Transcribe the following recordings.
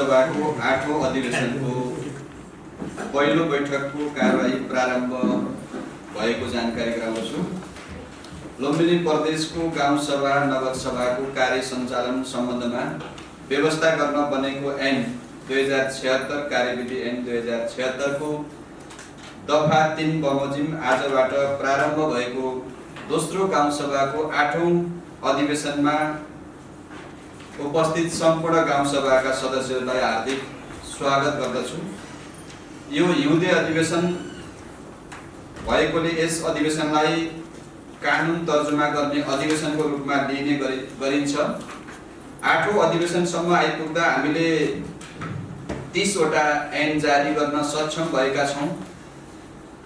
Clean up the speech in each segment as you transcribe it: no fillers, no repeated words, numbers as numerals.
सभाको 8औं अधिवेशनको पहिलो बैठकको कारबाही प्रारम्भ भएको जानकारी गराउँछु। लुम्बिनी प्रदेशको गाउँ सभा नगर सभाको कार्य सञ्चालन सम्बन्धमा व्यवस्था गर्न बनेको ऐन 2076 कार्यविधि ऐन 2076 को दफा 3 बमोजिम आजबाट प्रारम्भ भएको दोस्रो गाउँ सभाको 8औं अधिवेशनमा उपस्थित सम्पूर्ण गाउँ सभाका सदस्यहरूलाई हार्दिक स्वागत गर्दछु। यो हिउँदे अधिवेशन भएकोले यस अधिवेशनलाई कानुन तर्जुमा गर्ने अधिवेशनको रूपमा लिने गरिन्छ। 8औं अधिवेशनसम्म आइपुग्दा हामीले 30 वटा ऐन जारी गर्न सक्षम भएका छौं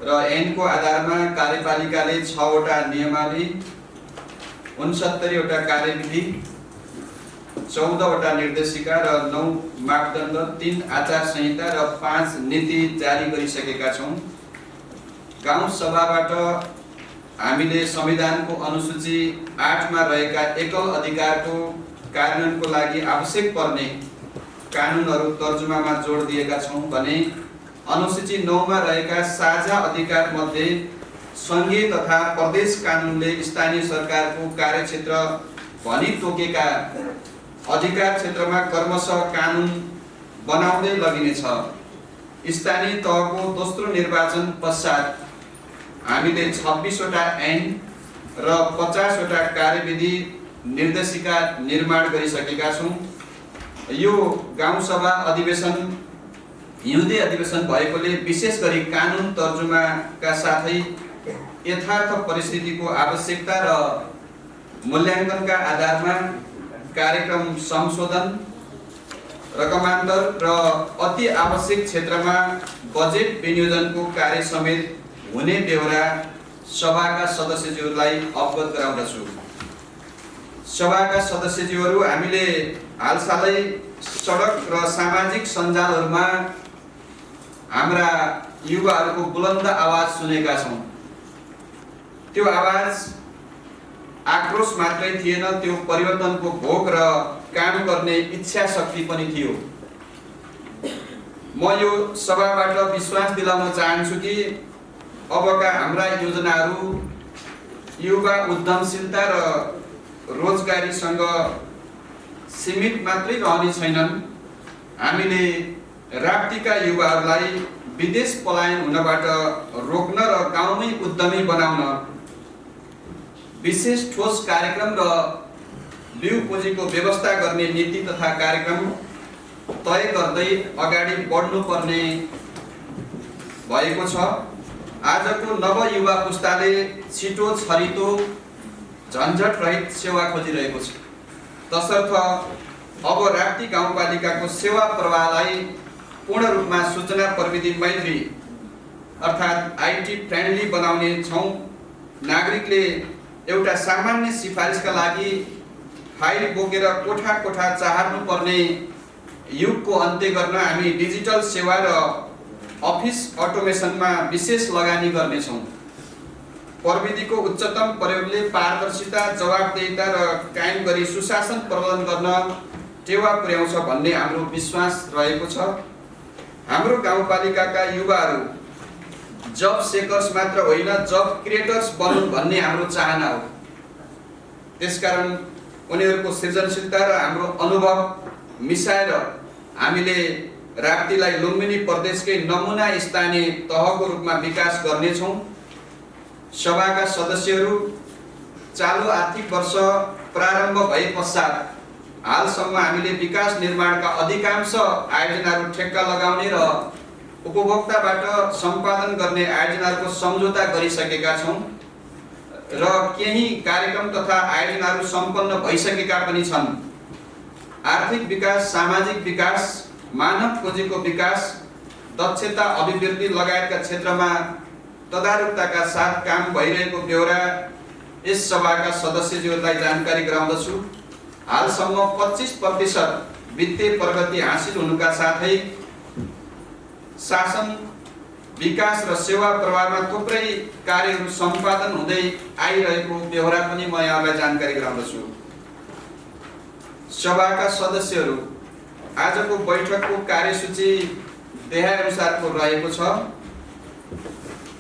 र ऐनको आधारमा कार्यपालिकाले 6 वटा नियमावली, 69 वटा कार्यविधि, 14 वटा निर्देशिका र 9 मापदण्ड, 3 आचार संहिता र 5 नीति जारी गरिसकेका छौं। गाउँ सभाबाट हामीले संविधानको अनुसूची 8 मा रहेका एकल अधिकारको कार्यान्वयनको लागि आवश्यक पर्ने कानुनहरू तर्जुमामा जोड दिएका छौं भने अनुसूची 9 मा रहेका साझा अधिकार मध्ये संघीय तथा प्रदेश कानुनले स्थानीय सरकारको कार्यक्षेत्र भनी तोकेका अधिकार क्षेत्रमा क्रमशः कानुन बनाउँदै लगिनेछ। स्थानीय तहको दोस्रो निर्वाचन पश्चात हामीले 26 वटा ऐन र 50 वटा कार्यविधि निर्देशिका निर्माण गरिसकेका छौं। यो गाउँ सभा अधिवेशन हिउँदे अधिवेशन भएकोले विशेष गरी कानुन तर्जुमाका साथै यथार्थ परिस्थितिको आवश्यकता र मूल्याङ्कनका आधारमा कार्यक्रम संशोधन, रकमान्तर र अति आवश्यक क्षेत्रमा बजेट विनियोजनको कार्य समेत हुने बेहोरा सभाका सदस्यज्यूहरूलाई अवगत गराउँदछु। सभाका सदस्यज्यूहरू, हामीले हालसालै सडक र सामाजिक सञ्जालहरूमा हाम्रा युवाहरूको बुलन्द आवाज सुनेका छौं। त्यो आवाज आक्रोश मात्रै थिएन, त्यो परिवर्तनको भोक र काम गर्ने इच्छा शक्ति पनि थियो। म यो सभाबाट विश्वास दिलाउन चाहन्छु कि अबका हाम्रा योजनाहरू युवा उद्यमशीलता र रोजगारीसँग सीमित मात्रै रहने छैनन्। हामीले राप्तीका युवाहरूलाई विदेश पलायन हुनबाट रोक्न र गाउँमै उद्यमी बनाउन विशेष ठोस कार्यक्रम र बिउ पुँजीको व्यवस्था गर्ने नीति तथा कार्यक्रम तय गर्दै अगाडि बढ्नुपर्ने भएको छ। आजको नव युवा पुस्ताले छिटो छरितो झन्झट रहित सेवा खोजिरहेको छ। तसर्थ अब राप्ती गाउँपालिकाको सेवा प्रवाहलाई पूर्ण रूपमा सूचना प्रविधि मैत्री अर्थात् आईटी फ्रेन्डली बनाउने छौं। नागरिकले एउटा सामान्य सिफारिसका लागि फाइल बोकेर कोठा कोठा चाहर्नु पर्ने युगको अन्त्य गर्न हामी डिजिटल सेवा र अफिस अटोमेसनमा विशेष लगानी गर्नेछौं। प्रविधिको उच्चतम प्रयोगले पारदर्शिता, जवाफदेहिता र कायम गरी सुशासन प्रवर्धन गर्न टेवा पुर्याउँछ भन्ने हाम्रो विश्वास रहेको छ। हाम्रो गाउँपालिकाका युवाहरू जब सेकर्स मात्र होइन, जब क्रिएटर्स बनुन् भन्ने हाम्रो चाहना हो। त्यसकारण उनीहरूको सृजनशीलता र हाम्रो अनुभव मिसाएर हामीले राप्तीलाई लुम्बिनी प्रदेशकै नमुना स्थानीय तहको रूपमा विकास गर्नेछौं। सभाका सदस्यहरू, चालु आर्थिक वर्ष प्रारम्भ भए पश्चात हालसम्म हामीले विकास निर्माणका अधिकांश आयोजनाहरू ठेक्का लगाउने र उपभोक्ताबाट सम्पादन गर्ने आयोजनाहरूको सम्झौता गरिसकेका छौं र केही कार्यक्रम तथा आयोजनाहरू सम्पन्न भइसकेका पनि छन्। आर्थिक विकास, सामाजिक विकास, मानव पुँजीको विकास, दक्षता अभिवृद्धि लगायतका क्षेत्रमा तदारुकताका साथ काम भइरहेको बेहोरा यस सभाका सदस्यज्यूहरूलाई जानकारी गराउँदछु। हालसम्म 25% वित्तीय प्रगति हासिल हुनुका साथै शासन, विकास र सेवा प्रवाहमा थुप्रै कार्यहरू सम्पादन हुँदै आइरहेको बेहोरा पनि म यहाँलाई जानकारी गराउँदछु। सभाका सदस्यहरू, आजको बैठकको कार्यसूची देहाअनुसारको रहेको छ।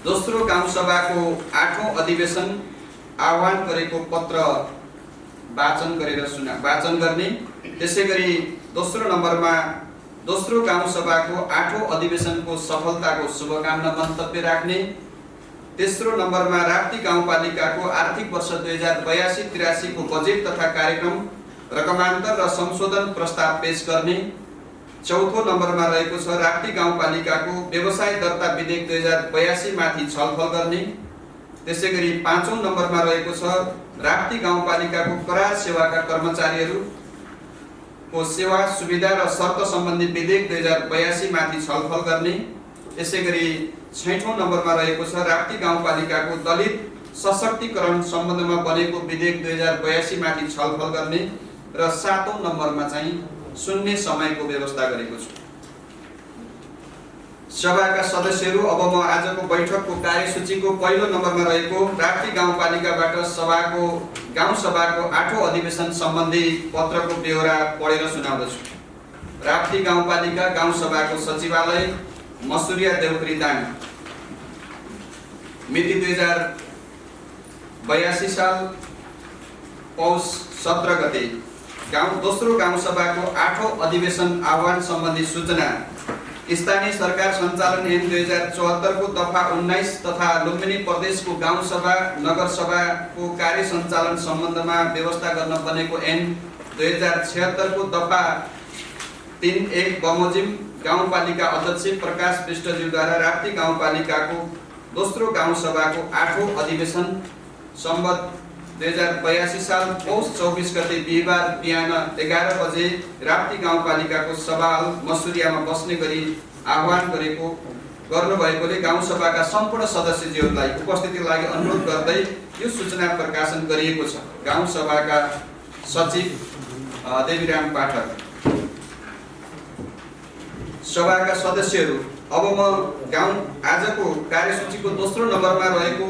दोस्रो गाउँसभाको 8औं अधिवेशन आह्वान गरेको पत्र वाचन गर्ने। त्यसैगरी दोस्रो नम्बरमा दोस्रो गाउँसभाको 8औं अधिवेशनको सफलताको शुभकामना मन्तव्य राख्ने। तेस्रो नम्बरमा राप्ती गाउँपालिकाको आर्थिक वर्ष 2082-83 को बजेट तथा कार्यक्रम रकमान्तर र संशोधन प्रस्ताव पेश गर्ने। चौथो नम्बरमा रहेको छ राप्ती गाउँपालिकाको व्यवसाय दर्ता विधेयक 2082 माथि छलफल गर्ने। त्यसैगरी 5औं नम्बरमा रहेको छ राप्ती गाउँपालिकाको करार सेवाका कर्मचारीहरूको सेवा सुविधा र शर्त सम्बन्धी विधेयक 2082 माथि छलफल गर्ने। त्यसैगरी 6औं नम्बरमा रहेको छ राप्ती गाउँपालिकाको दलित सशक्तिकरण सम्बन्धमा बनेको विधेयक 2082 माथि छलफल गर्ने र 7औं नम्बरमा चाहिँ शून्य समयको व्यवस्था गरेको छु। सभाका सदस्यहरू, अब म आजको बैठकको कार्यसूचीको पहिलो नम्बरमा रहेको राप्ती गाउँपालिकाबाट गाउँसभाको 8औं अधिवेशन सम्बन्धी पत्रको ब्यौरा पढेर सुनाउँदछु। राप्ती गाउँपालिका गाउँसभाको सचिवालय मसुरिया देउप्रीदाङ, मिति 2082 साल पौष 17 गते। दोस्रो गाउँसभाको 8औं अधिवेशन आह्वान सम्बन्धी सूचना। स्थानीय सरकार सञ्चालन ऐन 2074 को दफा 19 तथा लुम्बिनी प्रदेशको गाउँसभा नगरसभाको कार्य सञ्चालन सम्बन्धमा व्यवस्था गर्न बनेको ऐन 2076 को दफा 3(1) बमोजिम गाउँपालिका अध्यक्ष प्रकाश विष्टज्यूद्वारा राप्ती गाउँपालिकाको दोस्रो गाउँसभाको 8औं अधिवेशन सम्बत 2082 साल पौष 24 गते बिहिबार बिहान 11 बजे राप्ती गाउँपालिकाको सभाहल मसुरियामा बस्ने गरी आह्वान गर्नुभएकोले गाउँसभाका सम्पूर्ण सदस्यज्यूहरूलाई उपस्थितिका लागि अनुरोध गर्दै यो सूचना प्रकाशन गरिएको छ। गाउँसभाका सचिव देवीराम पाठक। सभाका सदस्यहरू, अब म आजको कार्यसूचीको दोस्रो नम्बरमा रहेको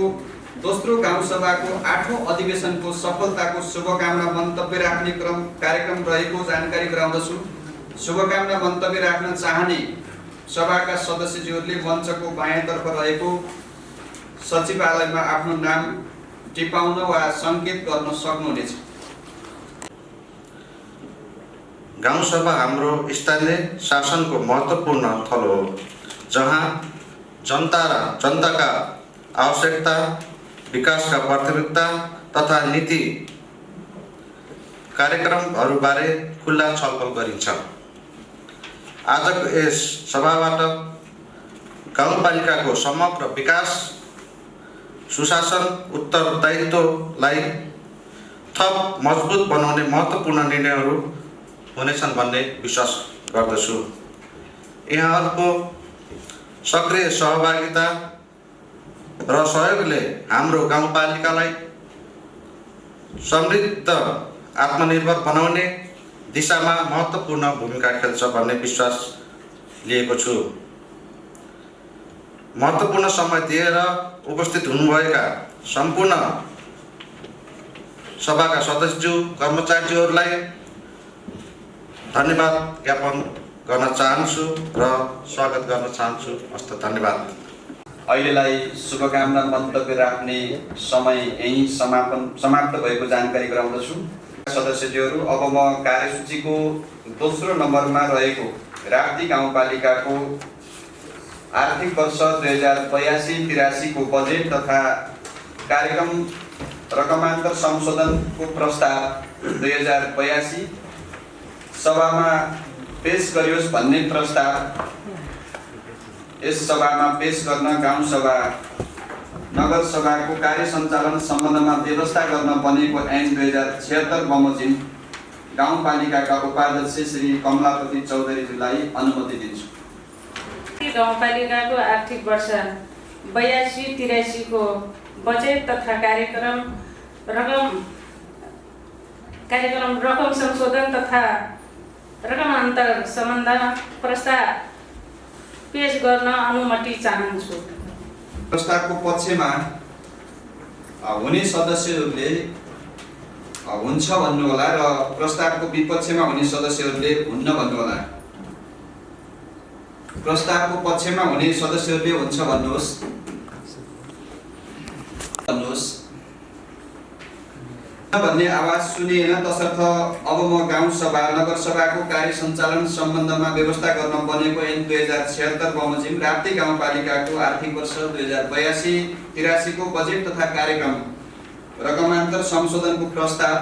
दोस्रो गाउँसभाको 8औं अधिवेशनको सफलताको शुभकामना मन्तव्य राख्ने कार्यक्रम रहेको जानकारी गराउँदछु। शुभकामना मन्तव्य राख्न चाहने सभाका सदस्यज्यूहरूले मञ्चको बायाँतर्फ रहेको सचिवालयमा आफ्नो नाम टिपाउन वा सङ्केत गर्न सक्नुहुनेछ। गाउँसभा हाम्रो स्थानीय शासनको महत्त्वपूर्ण थलो हो, जहाँ जनताका आवश्यकता, विकासका प्राथमिकता तथा नीति कार्यक्रमहरूबारे खुल्ला छलफल गरिन्छ। आजको यस सभाबाट गाउँपालिकाको समग्र विकास, सुशासन, उत्तरदायित्वलाई थप मजबुत बनाउने महत्त्वपूर्ण निर्णयहरू हुनेछन् भन्ने विश्वास गर्दछु। यहाँहरूको सक्रिय सहभागिता र सहयोगले हाम्रो गाउँपालिकालाई समृद्ध, आत्मनिर्भर बनाउने दिशामा महत्त्वपूर्ण भूमिका खेल्छ भन्ने विश्वास लिएको छु। महत्त्वपूर्ण समय दिएर उपस्थित हुनुभएका सम्पूर्ण सभाका सदस्यज्यू, कर्मचारीज्यूहरूलाई धन्यवाद ज्ञापन गर्न चाहन्छु र स्वागत गर्न चाहन्छु। हस्त धन्यवाद। अहिलेलाई शुभकामना मन्तव्य राख्ने समय यही समाप्त भएको जानकारी गराउँदछु। सदस्यज्यूहरू, अब म कार्यसूचीको दोस्रो नम्बरमा रहेको राप्ती गाउँपालिकाको आर्थिक वर्ष 2082-83 को बजेट तथा कार्यक्रम रकमान्तर संशोधनको प्रस्ताव 2082 सभामा पेश गरियोस् भन्ने प्रस्ताव यस सभामा पेश गर्न गाउँसभा नगरसभाको कार्य सञ्चालन सम्बन्धमा व्यवस्था गर्न बनेको ऐन 2076 बमोजिम गाउँपालिकाका उपाध्यक्ष श्री कमलापति चौधरीज्यूलाई अनुमति दिन्छु। गाउँपालिकाको आर्थिक वर्ष 82-83 को बजेट तथा कार्यक्रम रकम संशोधन तथा रकमान्तर सम्बन्धमा प्रस्ताव पेश गर्न अनुमति चाहन्छु। प्रस्तावको पक्षमा हुने सदस्यहरूले हुन्छ भन्नुहोला र प्रस्तावको विपक्षमा हुने सदस्यहरूले हुन्न भन्नुहोला। प्रस्तावको पक्षमा हुने सदस्यहरूले हुन्छ भन्नुहोस्। भन्ने आवाज सुनिएन, तसर्थ अब म गाउँ सभा नगर सभाको कार्य सञ्चालन सम्बन्धमा व्यवस्था गर्न बनेको ऐन 2076 बमोजिम राप्ती गाउँपालिकाको आर्थिक वर्ष 2082-83 को बजेट तथा कार्यक्रम रकमान्तर संशोधनको प्रस्ताव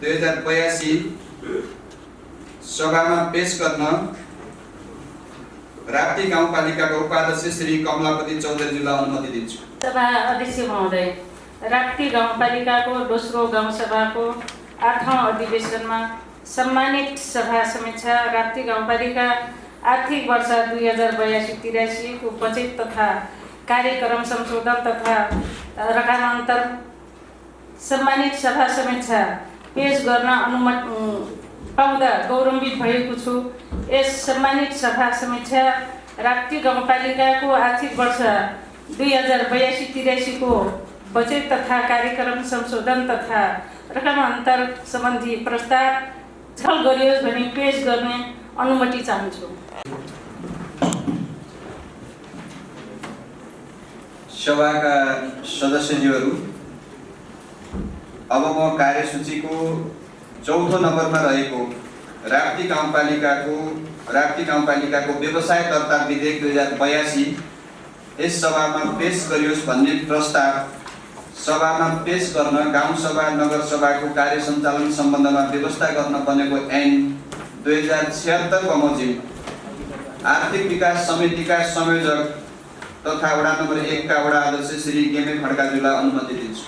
2082 सभामा पेश गर्न राप्ती गाउँपालिकाका उपाध्यक्ष श्री कमलापति चौधरीज्यूलाई अनुमति दिन्छु। सभा अध्यक्ष महोदय, राप्ती गाउँपालिकाको दोस्रो गाउँसभाको 8औं अधिवेशनमा सम्मानित सभा समीक्षा राप्ती गाउँपालिका आर्थिक वर्ष 2082-83 को बजेट तथा कार्यक्रम संशोधन तथा रकमान्तर सम्मानित सभा समीक्षा पेश गर्न अनुमति पाउँदा गौरवान्वित भएको छु। यस सम्मानित सभा समीक्षा राप्ती गाउँपालिकाको आर्थिक वर्ष 2082-83 को बजेट तथा कार्यक्रम संशोधन तथा रकमान्तर सम्बन्धी प्रस्ताव छल गरियोस् भनी पेश गर्ने अनुमति चाहन्छु। सभाका सदस्यज्यूहरू, अब म कार्यसूचीको चौथो नम्बरमा रहेको राप्ती गाउँपालिकाको व्यवसाय दर्ता विधेयक 2082 यस सभामा पेश गरियोस् भन्ने प्रस्ताव सभामा पेश गर्न गाउँ सभा नगर सभाको कार्य सञ्चालन सम्बन्धमा व्यवस्था गर्न बनेको ऐन 2076 बमोजिम आर्थिक विकास समितिका संयोजक तथा वडा नम्बर 1 का वडा अध्यक्ष श्री गेमे खड्काज्यूलाई अनुमति दिन्छु।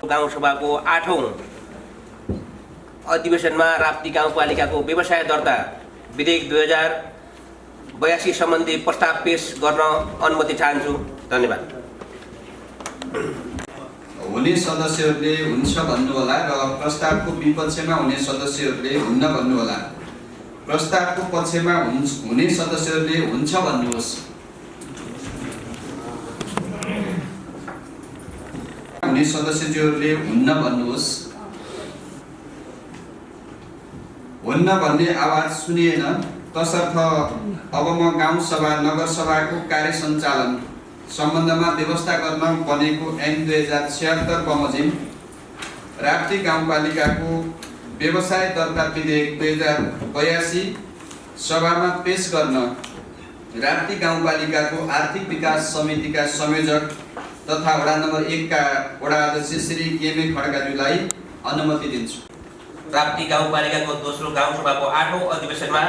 गाउँसभाको 8औं अधिवेशनमा राप्ती गाउँपालिकाको व्यवसाय दर्ता विधेयक 2082 सम्बन्धी प्रस्ताव पेश गर्न अनुमति चाहन्छु। धन्यवाद। हुने सदस्यहरूले हुन्छ भन्नुहोला र प्रस्तावको विपक्षमा हुने सदस्यहरूले हुन्न भन्नुहोला। प्रस्तावको पक्षमा हुने सदस्यहरूले हुन्छ भन्नुहोस्। हुने सदस्यज्यूहरूले हुन्न भन्नुहोस्। हुन्न भन्ने आवाज सुनिएन, तसर्थ अब म गाउँ सभा नगर सभाको कार्य सञ्चालन सम्बन्धमा व्यवस्था गर्न बनेको ऐन 2076 बमोजिम राप्ती गाउँपालिकाको व्यवसाय दर्ता विधेयक 2082 सभामा पेश गर्न राप्ती गाउँपालिकाको आर्थिक विकास समितिका संयोजक तथा वडा नम्बर 1 का वडा अध्यक्ष श्री गेमे खड्काज्यूलाई अनुमति दिन्छु। राप्ती गाउँपालिकाको दोस्रो गाउँसभाको 8औं अधिवेशनमा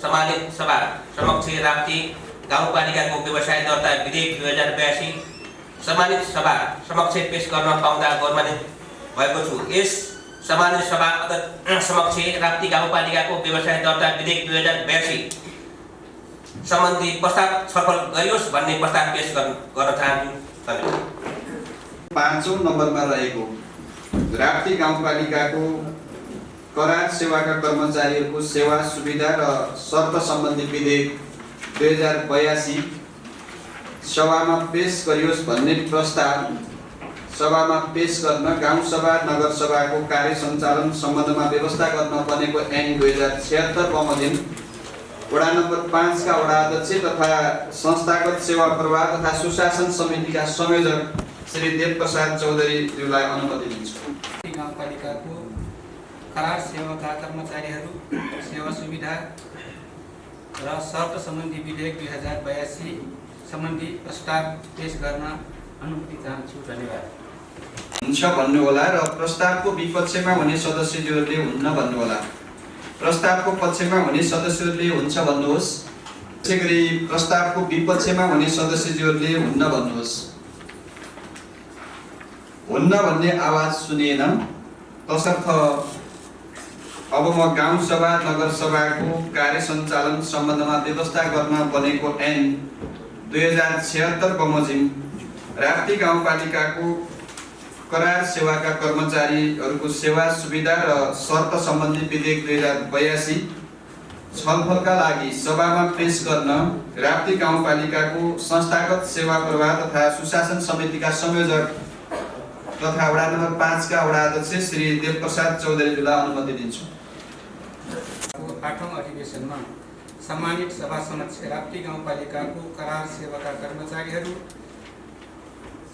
सम्मानित सभा समक्ष राप्ती गाउँपालिकाको व्यवसाय दर्ता विधेयक 2082 सम्मानित सभा समक्ष पेश गर्न पाउँदा गौरवान्वित भएको छु। यस सम्मानित सभा समक्ष राप्ती गाउँपालिकाको व्यवसाय दर्ता विधेयक 2082 सम्बन्धी प्रस्ताव छलफल गरियोस् भन्ने प्रस्ताव पेश गर्न चाहन्छु। 5औं नम्बरमा रहेको राप्ती गाउँपालिकाको करार सेवाका कर्मचारीहरूको सेवा सुविधा र शर्त सम्बन्धी विधेयक 2082 सभामा पेश गरियोस् भन्ने प्रस्ताव सभामा पेश गर्न गाउँ सभा नगर सभाको कार्य सञ्चालन सम्बन्धमा व्यवस्था गर्न बनेको ऐन 2076 बमोजिम वडा नम्बर 5 का वडा अध्यक्ष तथा संस्थागत सेवा प्रवाह तथा सुशासन समितिका संयोजक श्री देवप्रसाद चौधरीज्यूलाई अनुमति दिन्छु। गाउँपालिकाको करार सेवाका कर्मचारीहरू सेवा सुविधा र शर्त सम्बन्धी विधेयक 2082 सम्बन्धी प्रस्ताव पेश गर्न अनुमति चाहन्छु। धन्यवाद। हुन्छ भन्नुहोला र प्रस्तावको विपक्षमा हुने सदस्यज्यूहरूले हुन्न भन्नुहोला। प्रस्तावको पक्षमा हुने सदस्यहरूले हुन्छ भन्नुहोस्। त्यसैगरी प्रस्तावको विपक्षमा हुने सदस्यज्यूहरूले हुन्न भन्नुहोस्। हुन्न भन्ने आवाज सुनिएन, तसर्थ अब म गाउँ सभा नगर सभाको कार्य सञ्चालन सम्बन्धमा व्यवस्था गर्न बनेको ऐन 2076 बमोजिम राप्ती गाउँपालिकाको करार सेवाका कर्मचारीहरूको सेवा सुविधा र शर्त सम्बन्धी विधेयक 2082 छलफलका लागि सभामा पेश गर्न राप्ती गाउँपालिकाको संस्थागत सेवा प्रवाह तथा सुशासन समितिका संयोजक तथा वडा नम्बर 5 का वडा अध्यक्ष श्री देवप्रसाद चौधरीज्यूलाई अनुमति दिन्छु। 8औं अधिवेशनमा सम्मानित सभा समक्ष राप्ती गाउँपालिकाको करार सेवाका कर्मचारीहरू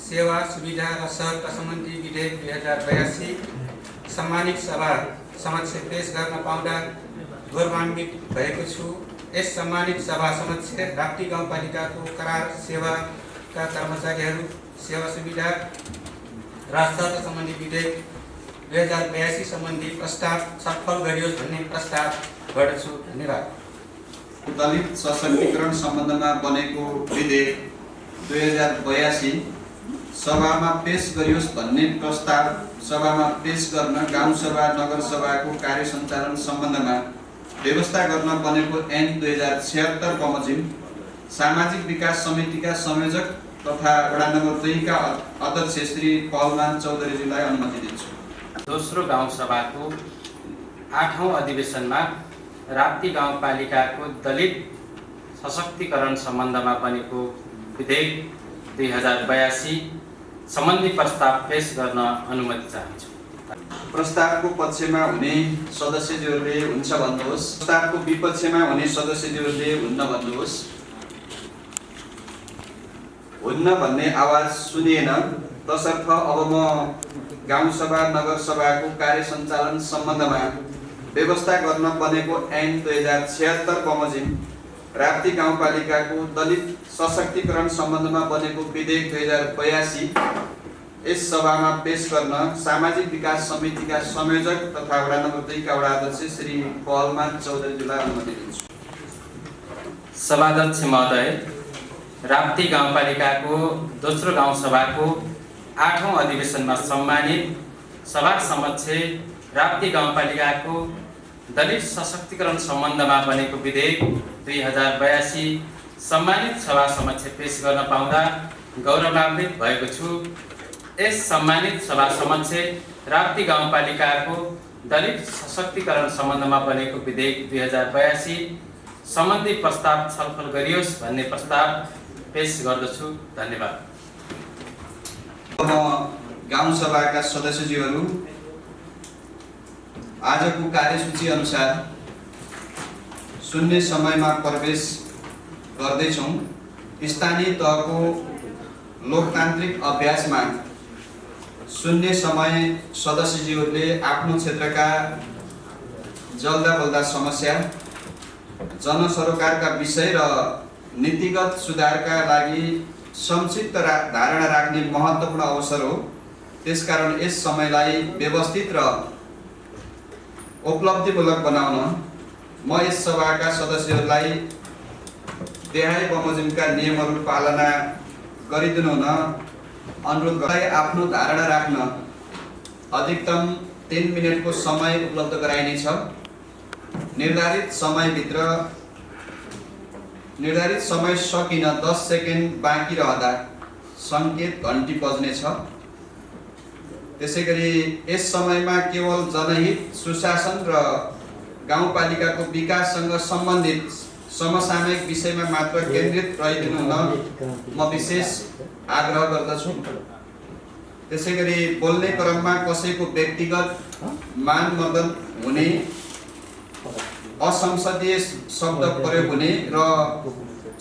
सेवा सुविधा र सहरका सम्बन्धी विधेयक 2082 सम्मानित सभा समक्ष पेश गर्न पाउँदा गौरवान्वित भएको छु। यस सम्मानित सभा समक्ष राप्ती गाउँपालिकाको करार सेवाका कर्मचारीहरू सेवा सुविधा र सहर सम्बन्धी विधेयक 2082 सम्बन्धी प्रस्ताव छलफल गरियोस् भन्ने प्रस्ताव गर्दछु। धन्यवाद। दलित सशक्तिकरण सम्बन्धमा बनेको विधेयक 2082 सभामा पेश गरियोस् भन्ने प्रस्ताव सभामा पेश गर्न गाउँसभा नगरसभाको कार्य सञ्चालन सम्बन्धमा व्यवस्था गर्न बनेको ऐन 2076 बमोजिम सामाजिक विकास समितिका संयोजक तथा वडा नम्बर 2 का अध्यक्ष श्री पहलमान चौधरीज्यूलाई अनुमति दिन्छु। दोस्रो गाउँसभाको 8औं अधिवेशनमा राप्ती गाउँपालिकाको दलित सशक्तिकरण सम्बन्धमा बनेको विधेयक 2082 सम्बन्धी प्रस्ताव पेश गर्न अनुमति चाहन्छु। प्रस्तावको पक्षमा हुने सदस्यज्यूहरूले हुन्छ भन्नुहोस्। प्रस्तावको विपक्षमा हुने सदस्यज्यूहरूले हुन्न भन्नुहोस्। हुन्न भन्ने आवाज सुनिएन, तसर्थ अब म गाउँसभा नगरसभाको कार्य सञ्चालन सम्बन्धमा व्यवस्था गर्न बनेको ऐन 2076 बमोजिम राप्ती गाउँपालिकाको दलित सशक्तिकरण सम्बन्धमा बनेको विधेयक 2082 यस सभामा पेश गर्न सामाजिक विकास समितिका संयोजक तथा वडा नम्बर 2 का वडा अध्यक्ष श्री पहलमान चौधरीज्यूलाई अनुमति दिन्छु। सभाध्यक्ष महोदय, राप्ती गाउँपालिकाको दोस्रो गाउँसभाको 8औं अधिवेशनमा सम्मानित सभा समक्ष राप्ती गाउँपालिकाको दलित सशक्तिकरण सम्बन्धमा बनेको विधेयक 2082 सम्मानित सभा समक्ष पेश गर्न पाउँदा गौरवान्वित भएको छु। यस सम्मानित सभा समक्ष राप्ती गाउँपालिकाको दलित सशक्तिकरण सम्बन्धमा बनेको विधेयक 2082 सम्बन्धी प्रस्ताव छलफल गरियोस् भन्ने प्रस्ताव पेश गर्दछु। धन्यवाद। अब गाउँसभाका सदस्यज्यूहरू आजको कार्यसूची अनुसार शून्य समयमा प्रवेश गर्दैछौँ। स्थानीय तहको लोकतान्त्रिक अभ्यासमा शून्य समय सदस्यज्यूहरूले आफ्नो क्षेत्रका जल्दा बल्दा समस्या, जनसरोकारका विषय र नीतिगत सुधारका लागि संक्षिप्त धारणा राख्ने महत्त्वपूर्ण अवसर हो। त्यसकारण यस समयलाई व्यवस्थित र उपलब्धिमूलक बनाउन म यस सभाका सदस्यहरूलाई देहाय बमोजिमका नियमहरू पालना गरिदिनु हुन अनुरोध गर्दै आफ्नो धारणा राख्न अधिकतम 3 मिनेटको समय उपलब्ध गराइनेछ। निर्धारित समय सकिन 10 सेकेन्ड बाँकी रहँदा सङ्केत घन्टी बज्नेछ। त्यसैगरी यस समयमा केवल जनहित, सुशासन र गाउँपालिकाको विकाससँग सम्बन्धित समसामयिक विषयमा मात्र केन्द्रित रहिदिनु हुन म विशेष आग्रह गर्दछु। त्यसैगरी बोल्ने क्रममा कसैको व्यक्तिगत मानमर्दन हुने, असंसदीय शब्द प्रयोग हुने र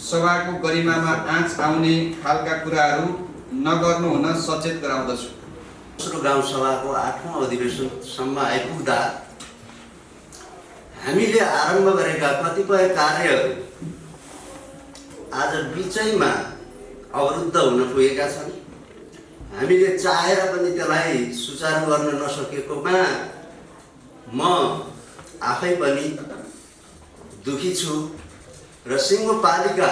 सभाको गरिमामा आँच आउने खालका कुराहरू नगर्नु हुन सचेत गराउँदछु। दोस्रो गाउँसभाको 8औं अधिवेशनसम्म आइपुग्दा हामीले आरम्भ गरेका कतिपय कार्यहरू आज बिचैमा अवरुद्ध हुन पुगेका छन्। हामीले चाहेर पनि त्यसलाई सुचारू गर्न नसकेकोमा म आफै पनि दुखी छु र सिंहपालिका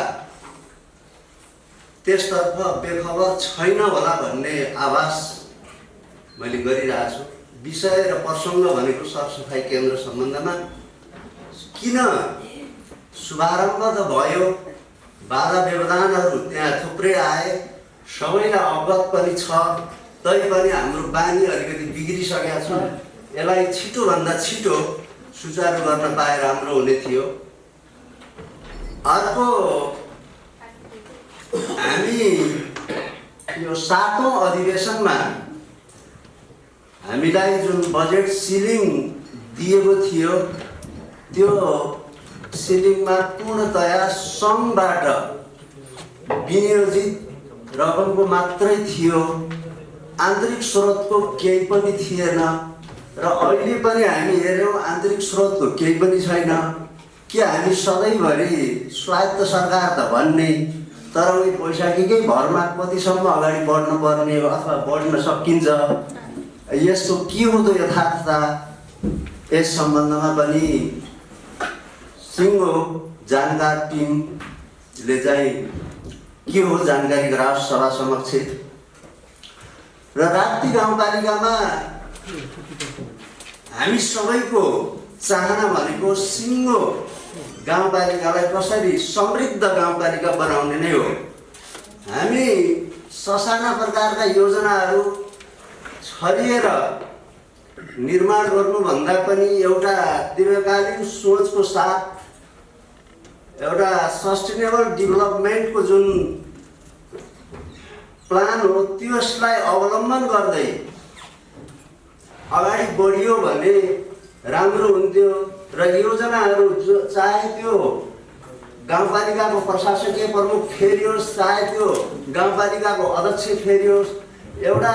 त्यसतर्फ बेखबर छैन होला भन्ने आभास मैले गरिरहेको छु। विषय र प्रसङ्ग भनेको सरसफाइ केन्द्र सम्बन्धमा किन शुभारम्भ त भयो, बाधा व्यवधानहरू त्यहाँ थुप्रै आए, सबैलाई अवगत पनि छ, तैपनि हाम्रो बानी अलिकति बिग्रिसकेका छ। यसलाई छिटोभन्दा छिटो सुचारू गर्न पाए राम्रो हुने थियो। अर्को हामी यो 7औं अधिवेशनमा हामीलाई जुन बजेट सिलिङ दिएको थियो त्यो सिलिङमा पूर्णतया सङ्घबाट विनियोजित रकमको मात्रै थियो, आन्तरिक स्रोतको केही पनि थिएन। र अहिले पनि हामी हेऱ्यौँ आन्तरिक स्रोतको केही पनि छैन। के हामी सधैँभरि स्वायत्त सरकार त भन्ने, तर उही पैसाकै भरमा कतिसम्म अगाडि बढ्नु पर्ने अथवा बढ्न सकिन्छ, यसको के हो त यथार्थता, यस सम्बन्धमा पनि सिङ्गो जानकार टिमले चाहिँ के हो जानकारी गराओस् सभा समक्ष। र राप्ती गाउँपालिकामा हामी सबैको चाहना भनेको सिङ्गो गाउँपालिकालाई कसरी समृद्ध गाउँपालिका बनाउने नै हो। हामी ससाना प्रकारका योजनाहरू छरिएर निर्माण गर्नुभन्दा पनि एउटा दीर्घकालीन सोचको साथ एउटा सस्टेनेबल डेभलपमेन्टको जुन प्लान हो त्यसलाई अवलम्बन गर्दै अगाडि बढियो भने राम्रो हुन्थ्यो। र योजनाहरू जो चाहे त्यो गाउँपालिकाको प्रशासकीय प्रमुख फेरियोस्, चाहे त्यो गाउँपालिकाको अध्यक्ष फेरियोस्, एउटा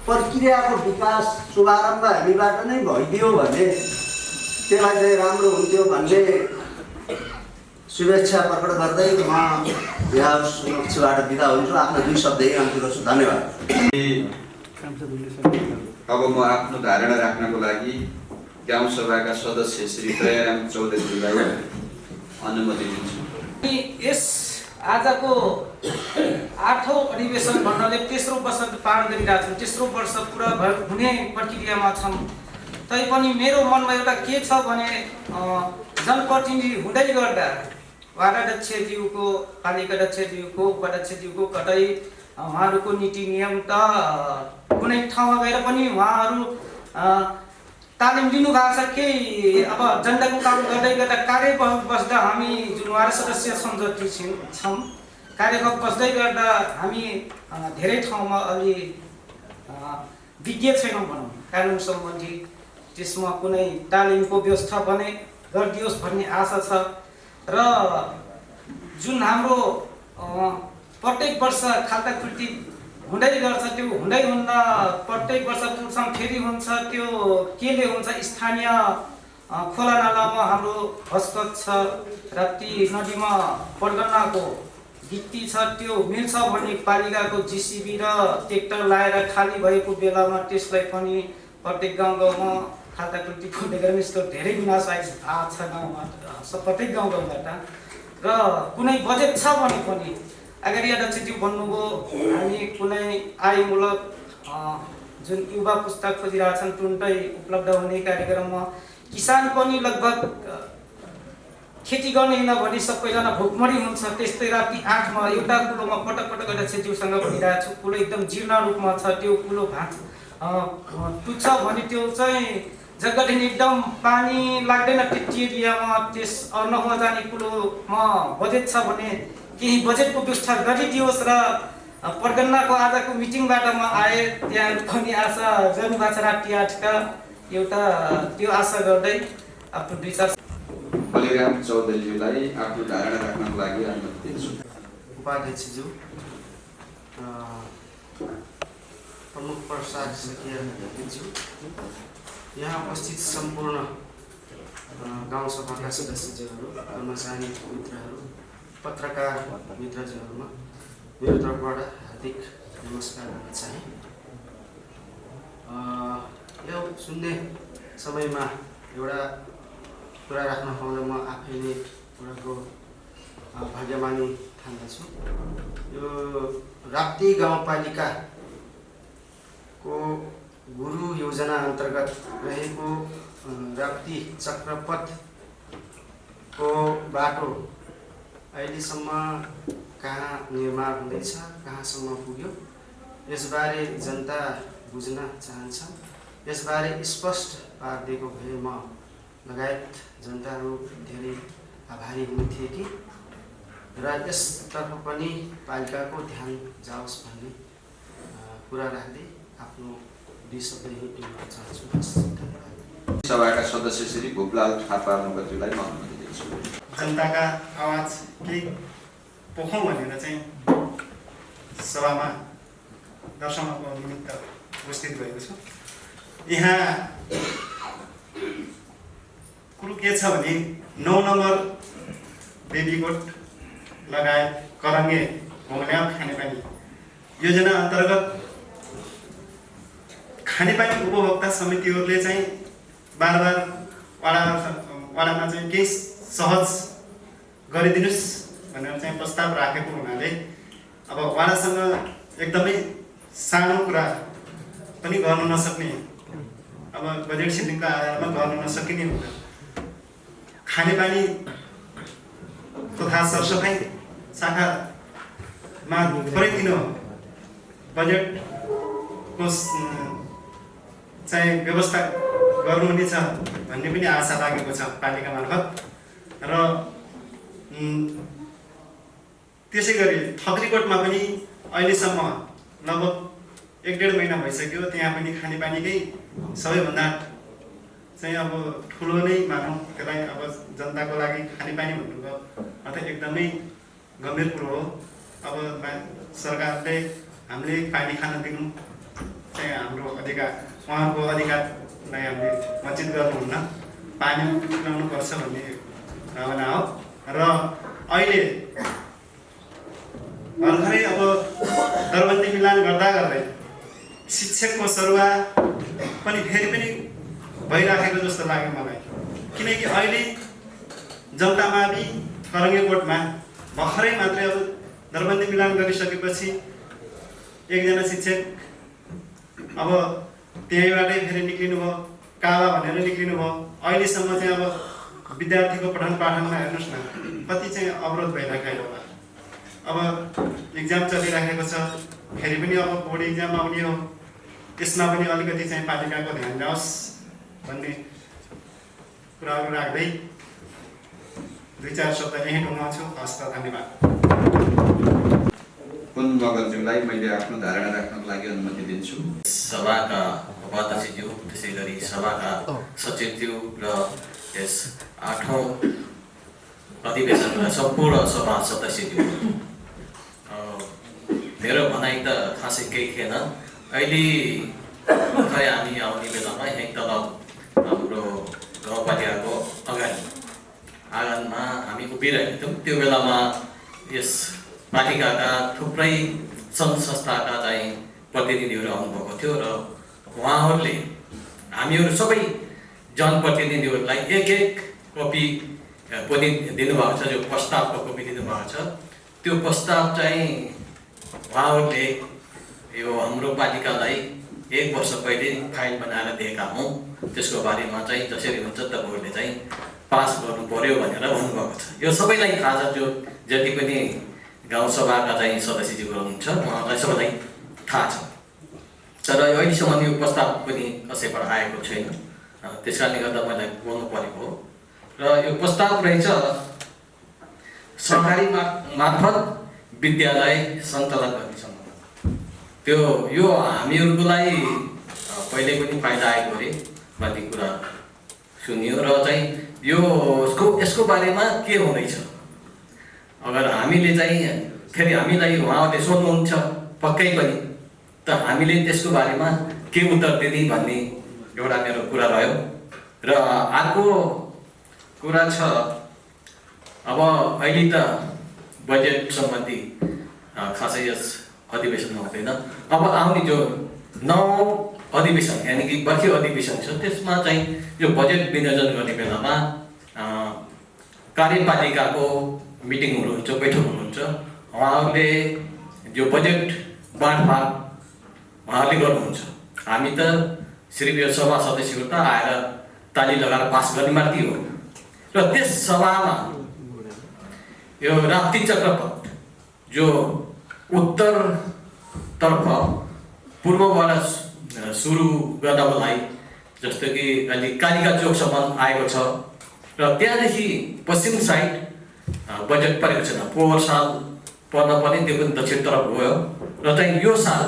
प्रक्रियाको विकास शुभारम्भ हामीबाट नै भइदियो भने त्यसलाई चाहिँ राम्रो हुन्थ्यो भन्ने शुभेच्छा प्रकट गर्दै म यहाँ समक्षबाट बिदा हुन्छु। आफ्नो 2 शब्द यही अन्त्य गर्छु। धन्यवाद। अब म आफ्नो धारणा राख्नको लागि गाउँ सभाका सदस्य श्री दयाराम चौधरीलाई अनुमति दिन्छु। यस आजको 8औं अधिवेशन भन्नाले तेस्रो वर्ष पार गरिरहेछौँ, तेस्रो वर्ष पुरा हुने प्रक्रियामा छौँ। तैपनि मेरो मनमा एउटा के छ भने जनप्रतिनिधि हुँदै गर्दा वार्डाध्यक्षज्यूको, पालिकाध्यक्षज्यूको, उपाध्यक्षज्यूको कतै उहाँहरूको नीति नियम त कुनै ठाउँमा गएर पनि उहाँहरू तालिम लिनुभएको छ। केही अब जनताको काम गर्दै गर्दा कार्य बस्दा हामी जुन वार्ड सदस्य छौँ जति छौँ, कार्यभार बस्दै गर्दा हामी धेरै ठाउँमा अलि विज्ञ छैनौँ भनौँ कानुन सम्बन्धी। त्यसमा कुनै तालिमको व्यवस्था भने गरिदियोस् भन्ने आशा छ। र जुन हाम्रो प्रत्येक वर्ष खाताकृति हुँदै गर्छ, त्यो हुँदै हुन्न, प्रत्येक वर्ष पुग्छौँ फेरि हुन्छ, त्यो केले हुन्छ? स्थानीय खोला नालामा हाम्रो हस्तक्षेप छ, राप्ती नदीमा परगनाको भित्ति छ, त्यो मिल्छ भने पालिकाको जिसिबी र ट्र्याक्टर लाएर खाली भएको बेलामा त्यसलाई पनि प्रत्येक गाउँ गाउँमा खाताकृति खोल्दै गर्ने यस्तो धेरै गुनासो आएको छ गाउँमा, प्रत्येक गाउँ गाउँबाट। र कुनै बजेट छ भने पनि अगाडि अध्यक्षज्यू भन्नुभयो, हामी कुनै आयमूलक जुन युवा पुस्ता खोजिरहेछन् तुरुन्तै उपलब्ध हुने कार्यक्रममा किसान पनि लगभग खेती गर्ने नभनी सबैजना भोकमरी हुन्छ। त्यस्तै राप्ती 8 मा एउटा कुलोमा पटक पटक अध्यक्षज्यूसँग भनिरहेको छु, कुलो एकदम जीर्ण रूपमा छ। त्यो कुलो टुच्छ भने त्यो चाहिँ जग्गादेखि एकदम पानी लाग्दैन त्यति एरियामा, त्यस अर्नहुवा जाने कुलोमा बजेट छ भने केही बजेटको व्यवस्था गरिदियोस्। र परगनाको आजको मिटिङबाट म आए, त्यहाँ पनि आशा गर्नुभएको छ राप्ती 8 का, एउटा त्यो आशा गर्दै आफ्नो 2 4 बलिराम चौधरीज्यूलाई आफ्नो धारणा राख्नको लागि अनुमति दिन्छु। उपाध्यक्षज्यू, प्रमुख प्रशासकीय अधिकारीज्यू, यहाँ उपस्थित सम्पूर्ण गाउँ सभाका सदस्यज्यूहरू, कर्मचारी मित्रहरू, पत्रकार मित्रज्यूहरूमा मेरो तर्फबाट हार्दिक नमस्कार गर्न चाहे। यो सुन्ने समयमा एउटा कुरा राख्न पाउँदा म आफैले एउटाको भाग्यमानी ठान्दछु। यो राप्ती गाउँपालिकाको गुरु योजना अन्तर्गत रहेको राप्ती चक्रपथको बाटो अहिलेसम्म कहाँ निर्माण हुँदैछ, कहाँसम्म पुग्यो, यसबारे जनता बुझ्न चाहन्छ। यसबारे स्पष्ट पारिदिएको भए म लगायत जनताहरू धेरै आभारी जाने हुने थिए कि र यसतर्फ पनि पालिकाको ध्यान जाओस् भन्ने कुरा राख्दै आफ्नो 20 शब्द यही टिप्न चाहन्छु। धन्यवाद। सभाका सदस्य श्री भूपलाल थापा मुखर्जीलाई म अनुमति दिन्छु। जनताका आवाज केही पोखौँ भनेर चाहिँ सभामा दर्शनको निमित्त उपस्थित भएको छु। यहाँ कुरो के छ भने 9 नम्बर बेबीकोट लगायत करङ्गे घोङ्ग्याल खानेपानी योजना अन्तर्गत खानेपानी उपभोक्ता समितिहरूले चाहिँ बार वाडामा चाहिँ केही सहज गरिदिनुस् भनेर चाहिँ प्रस्ताव राखेको हुनाले अब वाडासँग एकदमै सानो कुरा पनि गर्न नसक्ने, अब बजेट सिलिङको आधारमा गर्न नसकिने हुँदा खानेपानी तथा सरसफाइ शाखामा थोरै किन बजेटको चाहिँ व्यवस्था गर्नुहुनेछ भन्ने पनि आशा लागेको छ पालिका मार्फत। र त्यसै गरी थग्रीकोटमा पनि अहिलेसम्म लगभग 1-1.5 महिना भइसक्यो, त्यहाँ पनि खानेपानीकै सबैभन्दा चाहिँ अब ठुलो नै मानौँ त्यसलाई, अब जनताको लागि खानेपानी भन्नुको अर्थ एकदमै गम्भीर कुरो हो। अब सरकारले हामीले पानी खान दिनु चाहिँ हाम्रो अधिकार, उहाँको अधिकारलाई हामीले वञ्चित गर्नुहुन्न, पानी पिलाउनुपर्छ भन्ने भावना हो। र अहिले भर्खरै अब दरबन्दी मिलान गर्दा गर्दै शिक्षकको सरुवा पनि फेरि पनि भइराखेको जस्तो लाग्यो मलाई, किनकि अहिले जनता मावि करङ्गेकोटमा भर्खरै मात्रै अब दरबन्दी मिलान गरिसकेपछि एकजना शिक्षक अब त्यहीँबाटै फेरि निक्लिनु भयो, काला भनेर निक्लिनु भयो। अहिलेसम्म चाहिँ अब विद्यार्थीको पठन पाठनमा हेर्नुहोस् न कति चाहिँ अवरोध भइराखेको होला। अब इक्जाम चलिराखेको छ, फेरि पनि अब बोर्ड इक्जाम आउने हो, त्यसमा पनि अलिकति चाहिँ पालिकाको ध्यान जाओस् भन्ने कुराहरू राख्दै 2-4 शब्द यहीँ टुङ्गाउँछु। हस्त, धन्यवाद। कुन मगरज्यूलाई मैले आफ्नो धारणा राख्नको लागि अनुमति दिन्छु। सभाका उपाध्यक्षज्यू, त्यसै गरी सभाका सचिवज्यू र यस 8औं अधिवेशनका सम्पूर्ण सभा सदस्यज्यू, मेरो भनाइ त खासै केही थिएन। अहिले भर्खरै हामी आउने बेलामा यहीँ तल हाम्रो गाउँपालिकाको अगाडि आँगनमा हामी उभिरहेका थियौँ। त्यो बेलामा यस पालिकाका थुप्रै सङ्घ संस्थाका चाहिँ प्रतिनिधिहरू आउनुभएको थियो र उहाँहरूले हामीहरू सबै जनप्रतिनिधिहरूलाई एक कपी पनि दिनुभएको छ, जो प्रस्तावको कपी दिनुभएको छ। त्यो प्रस्ताव चाहिँ उहाँहरूले यो हाम्रो पालिकालाई 1 वर्ष पहिले फाइल बनाएर दिएका हौँ, त्यसको बारेमा चाहिँ जसरी हुन्छ तपाईँहरूले चाहिँ पास गर्नु पर्यो भनेर भन्नुभएको छ। यो सबैलाई थाहा छ, जो जति पनि गाउँसभाका चाहिँ सदस्यज्यू हुनुहुन्छ उहाँलाई सबैलाई थाहा छ। तर अहिलेसम्म यो प्रस्ताव पनि कसैबाट आएको छैन, त्यस कारणले गर्दा मलाई बोल्नु परेको हो। र यो प्रस्ताव रहेछ सरकारी मार्फत विद्यालय सञ्चालन गर्ने सम्बन्ध। त्यो यो हामीहरूको लागि पहिले पनि फाइदा आएको अरे भन्ने कुरा सुनियो र चाहिँ यसको बारेमा के हुँदैछ, अगर हामीले चाहिँ फेरि हामीलाई उहाँहरूले सोध्नुहुन्छ पक्कै पनि, त हामीले त्यसको बारेमा के उत्तर दिने भन्ने एउटा मेरो कुरा रह्यो। र अर्को कुरा छ, अब अहिले त बजेट सम्बन्धी खासै यस अधिवेशनमा हुँदैन। अब आउने जो 9औं अधिवेशन यानि कि बर्खे अधिवेशन छ, त्यसमा चाहिँ यो बजेट विनियोजन गर्ने बेलामा कार्यपालिकाको मिटिङ हुनुहुन्छ, बैठक हुनुहुन्छ, उहाँहरूले जो बजेट बाँडफाँड उहाँहरूले गर्नुहुन्छ। हामी त सिर्फ यो सभा सदस्यहरू त आएर ताली लगाएर पास गर्ने मात्रै हो। र त्यस सभामा यो राप्ती चक्रपथ जो उत्तरतर्फ पूर्वबाट सुरु गर्नको लागि, जस्तो कि अहिले कालिका चोकसम्म आएको छ, र त्यहाँदेखि पश्चिम साइड बजेट परेको छैन। पोहोर साल पर्न पनि त्यो पनि दक्षिणतर्फ गयो र चाहिँ यो साल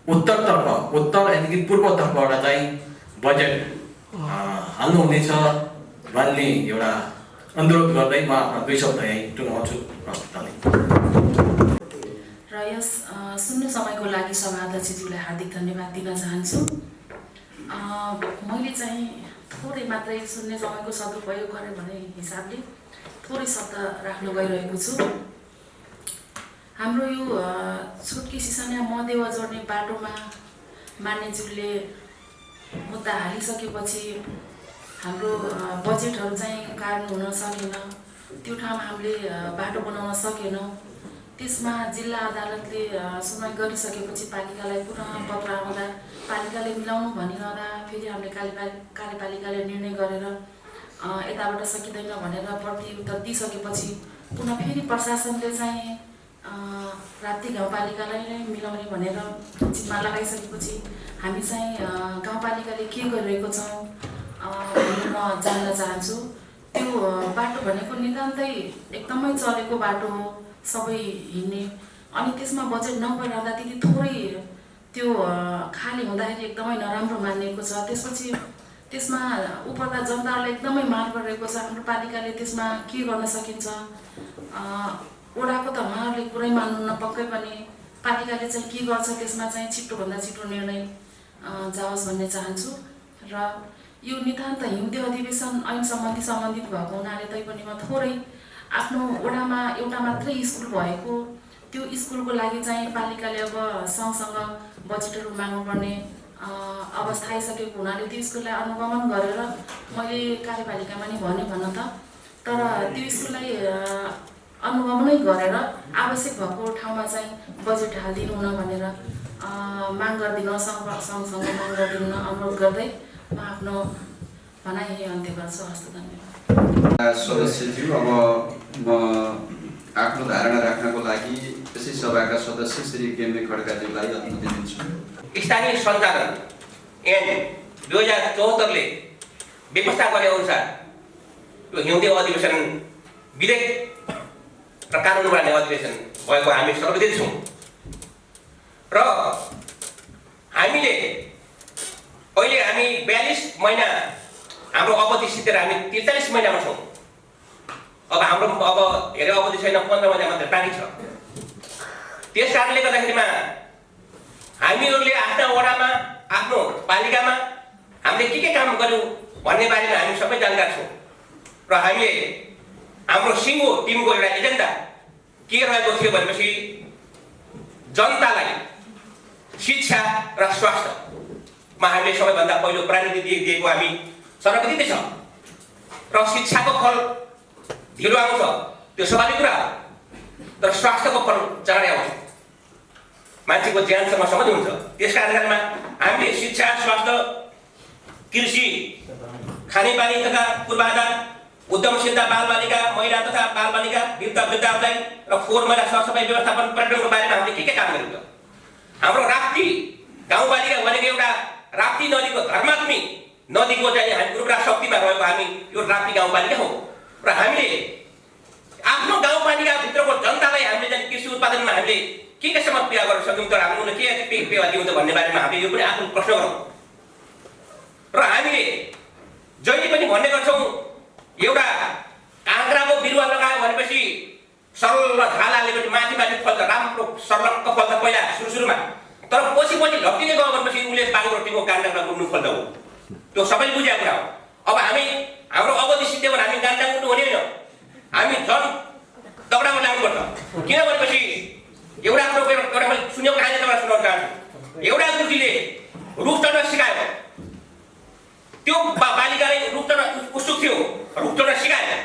उत्तर यानि पूर्वतर्फबाट चाहिँ बजेट हाल्नुहुनेछ भन्ने एउटा अनुरोध गर्दै म आफ्ना 2 शब्द यहीँ टुङ्गाउँछु। र यस सुन्ने समयको लागि सभाध्यक्षज्यूलाई हार्दिक धन्यवाद दिन चाहन्छु। मैले चाहिँ थोरै मात्रै सुन्ने समयको सदुपयोग गरेँ भन्ने हिसाबले थोरै शब्द राख्न गइरहेको छु। हाम्रो यो छुटकी सिसाना मदेवा जोड्ने बाटोमा मान्यज्यूले मुद्दा हालिसकेपछि हाम्रो बजेटहरू चाहिँ कारण हुन सकेन। त्यो ठाउँमा हामीले बाटो बनाउन सकेनौँ। त्यसमा जिल्ला अदालतले सुनवाई गरिसकेपछि पालिकालाई पुनः पत्र आउँदा पालिकाले मिलाउनु भनिरहँदा फेरि हामीले कार्यपालिकाले निर्णय गरेर यताबाट सकिँदैन भनेर प्रत्युत्तर दिइसकेपछि पुनः फेरि प्रशासनले चाहिँ राप्ती गाउँपालिकालाई नै मिलाउने भनेर चिन्ता लगाइसकेपछि हामी चाहिँ गाउँपालिकाले के गरिरहेको छौँ भनेर म जान्न चाहन्छु। त्यो बाटो भनेको नितान्तै एकदमै चलेको बाटो हो, सबै हिँड्ने, अनि त्यसमा बजेट नभइरहँदा त्यति थोरै त्यो खाली हुँदाखेरि एकदमै नराम्रो मानिएको छ। त्यसपछि त्यसमा उपभोक्ता जनताले एकदमै माग गरिरहेको छ। हाम्रो पालिकाले त्यसमा के गर्न सकिन्छ, वडाको त उहाँहरूले कुरै मान्नुहुन्न पक्कै पनि, पालिकाले चाहिँ के गर्छ त्यसमा चाहिँ छिटोभन्दा छिटो निर्णय जाओस् भन्ने चाहन्छु। र यो नितान्त हिउँदे अधिवेशन ऐन सम्बन्धित भएको हुनाले तैपनि म थोरै आफ्नो वडामा एउटा मात्रै स्कुल भएको त्यो स्कुलको लागि चाहिँ पालिकाले अब सँगसँग बजेटहरू माग्नुपर्ने अवस्था आइसकेको हुनाले त्यो स्कुललाई अनुगमन गरेर मैले कार्यपालिकामा नि भने भन्न त, तर त्यो स्कुललाई अनुगमनै गरेर आवश्यक भएको ठाउँमा चाहिँ बजेट हालिदिनु हुन भनेर माग गरिदिन सँगसँगै माग गरिदिन अनुरोध गर्दै म आफ्नो भनाइ अन्त्य गर्छु। हस्त धन्यवाद। सदस्यज्यू, अब म आफ्नो धारणा राख्नको लागि यसै सभाका सदस्य श्री गेम्बे खड्काज्यूलाई अनुमति दिन्छु। स्थानीय सञ्चालन ऐन 2074ले व्यवस्था गरे अनुसार यो हिउँदे अधिवेशन विधेयक र कानुन बनाउने अधिवेशन भएको हामी सर्वविदित छौँ र हामीले अहिले हामी 42 महिना हाम्रो अवधि सिद्धेर हामी 43 महिनामा छौँ। अब हाम्रो अब धेरै अवधि छैन, 15 महिना मात्र बाँकी छ। त्यस कारणले गर्दाखेरिमा हामीहरूले आफ्ना वडामा आफ्नो पालिकामा हामीले के काम गर्यौँ भन्ने बारेमा हामी सबै जानकार छौँ र हामीले हाम्रो सिङ्गो टिमको एउटा एजेन्डा के रहेको थियो भनेपछि जनतालाई शिक्षा र स्वास्थ्यमा हामीले सबैभन्दा पहिलो प्रायोरिटी दिएको हामी सर्वविदित छ र शिक्षाको फल ढिलो आउँछ त्यो स्वाभाविक कुरा हो, तर स्वास्थ्यको फल चाँडै आउँछ, मान्छेको ज्यानसँग सम्बन्ध हुन्छ। त्यस कारणमा हामीले शिक्षा, स्वास्थ्य, कृषि, खानेपानी तथा पूर्वाधार, उद्यमशीलता, बालबालिका, महिला तथा बालबालिका, वृद्धावृद्धावृद्ध र फोहोर मैला सरसफाइ व्यवस्थापन पर्यटनको बारेमा हामीले के काम गरेको छ। हाम्रो राप्ती गाउँपालिका भनेको एउटा राप्ती नदीको धर्मात्मी नदीको चाहिँ हामी उर्वरा शक्तिमा रहेको हामी यो राप्ती गाउँपालिका हो र हामीले आफ्नो गाउँपालिकाभित्रको जनतालाई हामीले चाहिँ कृषि उत्पादनमा हामीले केसम्म पेवा गर्न सक्यौँ, तर हामीले के पेवा दिउँ त भन्ने बारेमा हामीले यो पनि आफ्नो प्रश्न गरौँ र हामीले जहिले पनि भन्ने गर्छौँ एउटा काँक्राको बिरुवा लगायो भनेपछि सरल ढालाले पनि माथि फल्छ, राम्रो सर्लक्क फल्छ पहिला सुरुमा, तर पछि लट्टिने गयो भनेपछि उसले बाङ्गरोटीको गान्डामा गुड्नु फल्छ हो। त्यो सबैले बुझेको कुरा हो। अब हामी हाम्रो अवधि सिद्धे भने हामी गान्डा गुड्नु हुने होइन, हामी झन् दगडामा लाग्नुपर्छ। किन भनेपछि एउटा मैले सुनेको कहानी तपाईँलाई सुनाउन चाहन्छु। एउटा गुरुजीले रुख चढ्न सिकायो, त्यो बालिकाले रुख चढ्न उत्सुक थियो, रुख चढ्न सिकायो।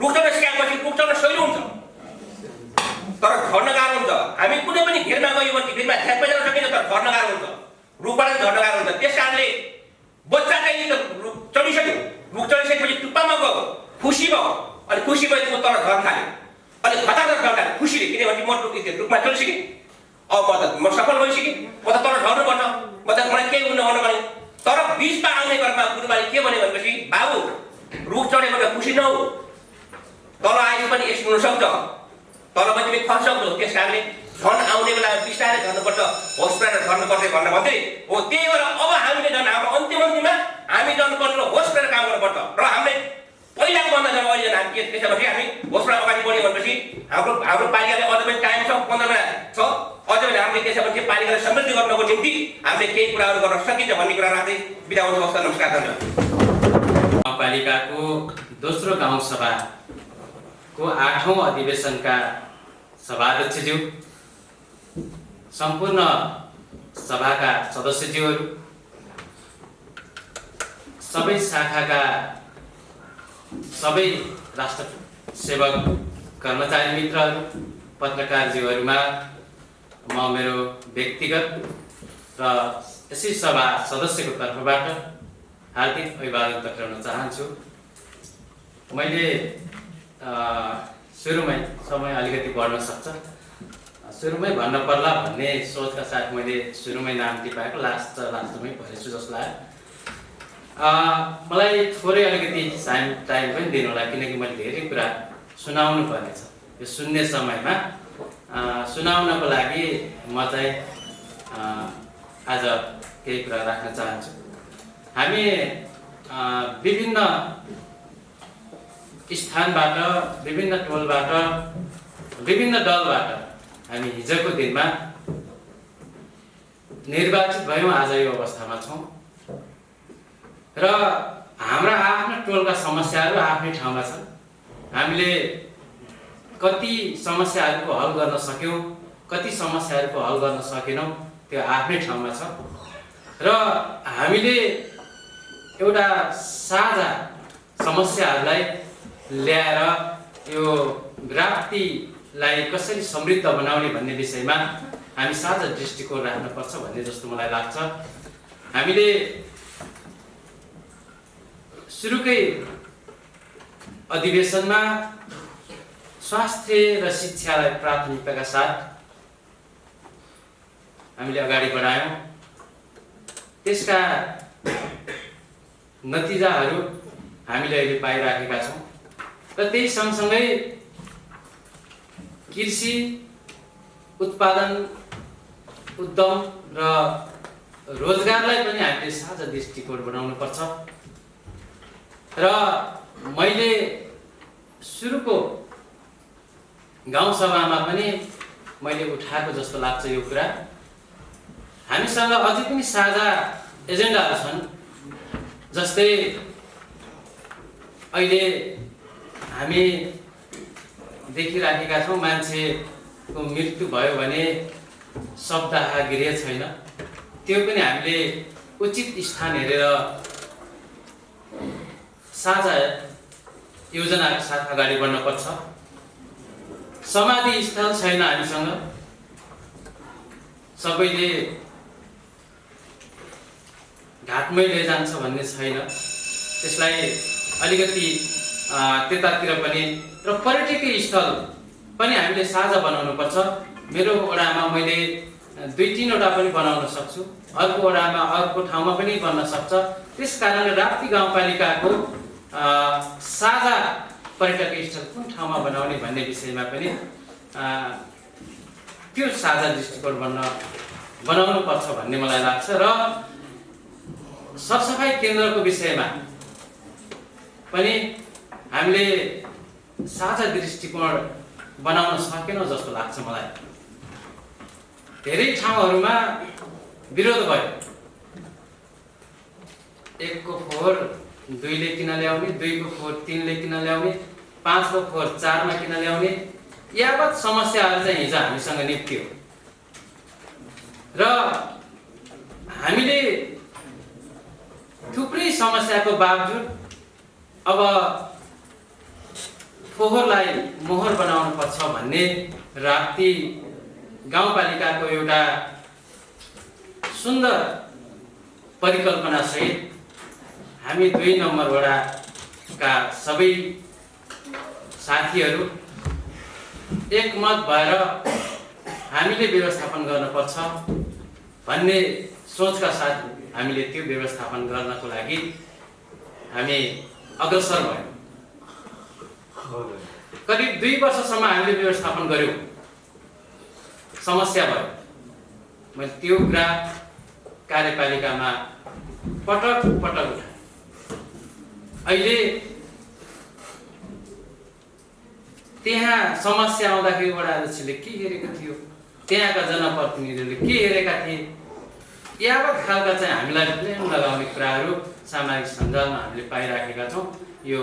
रुख चढ्न सिकाएपछि रुख चढ्न सहिलो हुन्छ तर झर्न गाह्रो हुन्छ। हामी कुनै पनि भिरमा गयो भने भिरमा ठ्याप्पै जान सकिन्छ, तर झर्न गाह्रो हुन्छ, रुखबाट झर्न गाह्रो हुन्छ। त्यस कारणले बच्चा चाहिँ रुख चढिसक्यो, रुख चढिसकेपछि टुप्पामा गयो, खुसी भयो, अनि खुसी भएपछि म तल झर्न थाल्यो, अनि खतरनाक झर्न थाल्यो खुसीले, किनभने म रुखमा चढिसकेँ, अब म सफल भइसकेँ, म त तल झर्नुपर्छ, मलाई केही हुन भने। तर बिचमा आउने घरमा गुरुबाले के भन्यो भनेपछि बाबु रुख चढ्यो भने खुसी नहो, तल आएपछि पनि यस्तो हुनसक्छ, तल पनि तिमी खस्न सक्छौ। त्यस कारणले झन् आउने बेला बिस्तारै गर्नुपर्छ, होसबाट गर्नुपर्छ भनेर भन्दै हो। त्यही भएर अब हामीले झन् हाम्रो अन्तिममा हामी जानुपर्छ र होसबाट काम गर्नुपर्छ। र हामीले पहिलाको भन्दा झन् अहिले हामी के छ भने हामी होसबाट अगाडि बढ्यो भनेपछि हाम्रो पालिकाले अझ पनि टाइम छ, 15 महिना छ। अझ पनि हामीले के छ भने पालिकालाई समृद्धि गर्नको निम्ति हामीले केही कुराहरू गर्न सकिन्छ भन्ने कुरा राख्दै बिदा हुनु सक्छ। नमस्कार। धन्यवाद। गाउँपालिकाको दोस्रो गाउँसभाको 8औं अधिवेशनका सभाध्यक्षज्यू, सम्पूर्ण सभाका सदस्यज्यूहरू, सबै शाखाका सबै राष्ट्र सेवक कर्मचारी मित्रहरू, पत्रकारज्यूहरूमा म मेरो व्यक्तिगत र यसै सभा सदस्यको तर्फबाट हार्दिक अभिवादन टक्राउन चाहन्छु। मैले सुरुमै समय अलिकति बढ्न सक्छ, सुरुमै भन्न पर्ला भन्ने सोचका साथ मैले सुरुमै नाम टिपाएको, लास्टमै भरेछु जस्तो लाग्यो। मलाई थोरै अलिकति टाइम पनि दिनु होला, किनकि मैले धेरै कुरा सुनाउनु पर्नेछ। यो सुन्ने समयमा सुनाउनको लागि म चाहिँ आज केही कुरा राख्न चाहन्छु। हामी विभिन्न स्थानबाट, विभिन्न टोलबाट, विभिन्न दलबाट हामी हिजोको दिनमा निर्वाचित भयौँ, आज यो अवस्थामा छौँ। र हाम्रा आफ्ना टोलका समस्याहरू आफ्नै ठाउँमा छन्। हामीले कति समस्याहरूको हल गर्न सक्यौँ, कति समस्याहरूको हल गर्न सकेनौँ, त्यो आफ्नै ठाउँमा छ। र हामीले एउटा साझा समस्याहरूलाई ल्याएर यो राप्तीलाई कसरी समृद्ध बनाउने भन्ने विषयमा हामी साझा दृष्टिकोण राख्नुपर्छ भन्ने जस्तो मलाई लाग्छ। हामीले सुरुकै अधिवेशनमा स्वास्थ्य र शिक्षालाई प्राथमिकताका साथ हामीले अगाडि बढायौँ। त्यसका नतिजाहरू हामीले अहिले पाइराखेका छौँ। र त्यही सँगसँगै कृषि उत्पादन, उद्यम र रोजगारलाई पनि हामीले साझा दृष्टिकोण बनाउनुपर्छ। र मैले सुरुको गाउँसभामा पनि मैले उठाएको जस्तो लाग्छ यो कुरा। हामीसँग अझै पनि साझा एजेन्डाहरू छन्। जस्तै अहिले हामी देखिराखेका छौँ, मान्छेको मृत्यु भयो भने शवदाह गृह छैन। त्यो पनि हामीले उचित स्थान हेरेर साझा योजनाका साथ अगाडि बढ्नुपर्छ। समाधि स्थल छैन हामीसँग, सबैले घाटमै लैजान्छ भन्ने छैन। त्यसलाई अलिकति त्यतातिर पनि, र पर्यटकीय स्थल पनि हामीले साझा बनाउनुपर्छ। मेरो वडामा मैले 2-3वटा पनि बनाउन सक्छु, अर्को वडामा अर्को ठाउँमा पनि बन्न सक्छ। त्यस कारणले राप्ती गाउँपालिकाको साझा पर्यटकीय स्थल कुन ठाउँमा बनाउने भन्ने विषयमा पनि त्यो साझा दृष्टिकोण बनाउनुपर्छ भन्ने मलाई लाग्छ। र सरसफाइ केन्द्रको विषयमा पनि हामीले साझा दृष्टिकोण बनाउन सकेनौँ जस्तो लाग्छ मलाई। धेरै ठाउँहरूमा विरोध भयो। 1 को फोहोर 2ले किन ल्याउने, 2 को फोहोर 3ले किन ल्याउने, 5 को फोहोर 4मा किन ल्याउने, यावत समस्याहरू चाहिँ हिजो हामीसँग निप्ट्यो। र हामीले थुप्रै समस्याको बावजुद अब फोहोरलाई मोहर बनाउनु पर्छ भन्ने राप्ती गाउँपालिकाको एउटा सुन्दर परिकल्पना सहित हामी 2 नम्बर वडाका सबै साथीहरू एकमत भएर हामीले व्यवस्थापन गर्नुपर्छ भन्ने सोचका साथ हामीले त्यो व्यवस्थापन गर्नको लागि हामी अग्रसर भयौँ। करिब 2 वर्षसम्म हामीले व्यवस्थापन गर्यौँ, समस्या भयो। मैले त्यो कुरा कार्यपालिकामा पटक पटक उठाएँ। अहिले त्यहाँ समस्या आउँदाखेरि वडा अध्यक्षले के हेरेको थियो, त्यहाँका जनप्रतिनिधिहरूले के हेरेका थिए, यावत खालका चाहिँ हामीलाई ब्लेम लगाउने कुराहरू सामाजिक सञ्जालमा हामीले पाइराखेका छौँ। यो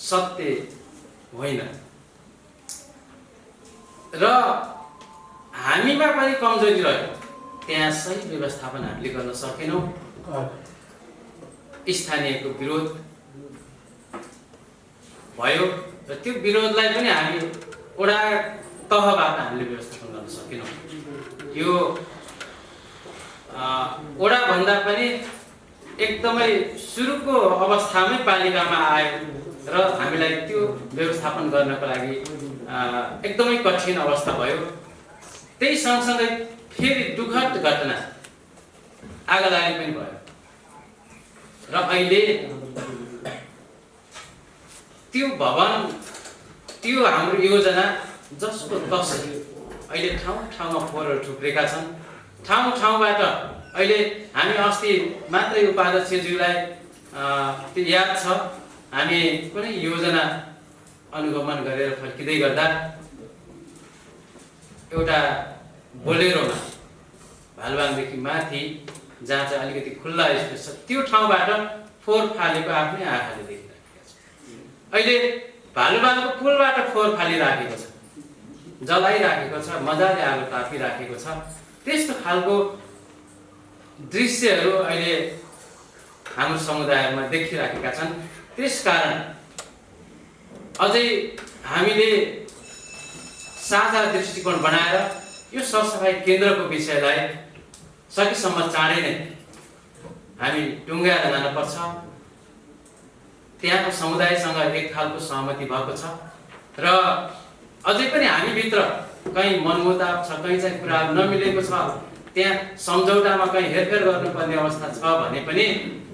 सत्य होइन र हामीमा पनि कमजोरी रह्यो। त्यहाँ सही व्यवस्थापन हामीले गर्न सकेनौँ। स्थानीयको विरोध भयो र त्यो विरोधलाई पनि हामी वडा तहबाट हामीले व्यवस्थापन गर्न सकेनौँ। यो वडा भन्दा पनि एकदमै सुरुको अवस्थामै पालिकामा आयो र हामीलाई त्यो व्यवस्थापन गर्नको लागि एकदमै कठिन अवस्था भयो। त्यही सँगसँगै फेरि दुःखद घटना आगलागी पनि भयो र अहिले त्यो भवन, त्यो हाम्रो योजना जसको तसै अहिले ठाउँ ठाउँमा फोहोरहरू थुप्रेका छन्। ठाउँ ठाउँबाट अहिले हामी अस्ति मात्रै उपाध्यक्षज्यूलाई त्यो याद छ, हामी कुनै योजना अनुगमन गरेर फर्किँदै गर्दा एउटा बोलेरोमा भालबाङदेखि माथि जहाँ चाहिँ अलिकति खुल्ला स्पेस छ त्यो ठाउँबाट फोहोर फालेको आफ्नै आँखाले देखिराखेको छ। अहिले भालुबाङको पुलबाट फोहोर फालिराखेको छ, जलाइराखेको छ, मजाले आगो तापिराखेको छ। त्यस्तो खालको दृश्यहरू अहिले हाम्रो समुदायमा देखिराखेका छन्। त्यसकारण अझै हामीले साझा दृष्टिकोण बनाएर यो सरसफाइ केन्द्रको विषयलाई सकेसम्म चाँडै नै हामी टुङ्गाएर जानुपर्छ। त्यहाँको समुदायसँग एक खालको सहमति भएको छ र अझै पनि हामीभित्र कहीँ मनमुटाव छ, कहीँ चाहिँ कुराहरू नमिलेको छ, त्यहाँ सम्झौतामा कहीँ हेरफेर गर्नुपर्ने अवस्था छ भने पनि